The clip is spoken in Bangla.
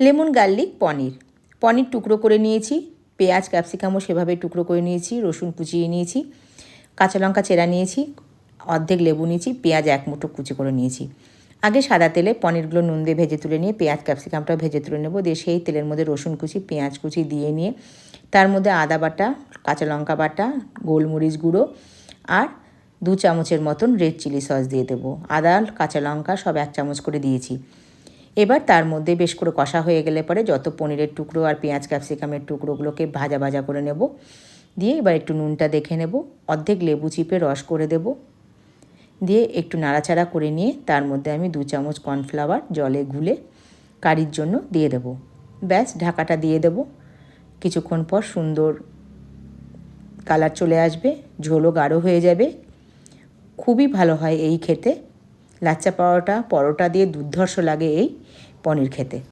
লেমন গার্লিক পনির। পনির টুকরো করে নিয়েছি, পেঁয়াজ ক্যাপসিকামও সেভাবে টুকরো করে নিয়েছি, রসুন কুচিয়ে নিয়েছি, কাঁচা লঙ্কা চেরা নিয়েছি, অর্ধেক লেবু নিয়েছি, পেঁয়াজ এক মুঠো কুচি করে নিয়েছি। আগে সাদা তেলে পনিরগুলো নুন দিয়ে ভেজে তুলে নিয়ে পেঁয়াজ ক্যাপসিকামটাও ভেজে তুলে নেব। দিয়ে সেই তেলের মধ্যে রসুন কুচি পেঁয়াজ কুচি দিয়ে নিয়ে তার মধ্যে আদা বাটা, কাঁচা লঙ্কা বাটা, গোলমরিচ গুঁড়ো আর 2 চামচের মতন রেড চিলি সস দিয়ে দেবো। আদা কাঁচা লঙ্কা সব 1 চামচ করে দিয়েছি। এবার তার মধ্যে বেশ করে কষা হয়ে গেলে পরে যত পনিরের টুকরো আর পেঁয়াজ ক্যাপসিকামের টুকরোগুলোকে ভাজা ভাজা করে নেব। দিয়ে এবার একটু নুনটা দেখে নেব, অর্ধেক লেবু চিপে রস করে দেব। দিয়ে একটু নাড়াচাড়া করে নিয়ে তার মধ্যে আমি 2 চামচ কর্নফ্লাওয়ার জলে গুলে কারির জন্য দিয়ে দেব। ব্যাস, ঢাকাটা দিয়ে দেব। কিছুক্ষণ পর সুন্দর কালার চলে আসবে, ঝোলও গাঢ় হয়ে যাবে। খুবই ভালো হয় এই খেতে। লাচ্চা পরোটা দিয়ে দুর্ধর্ষ লাগে এই পনির খেতে।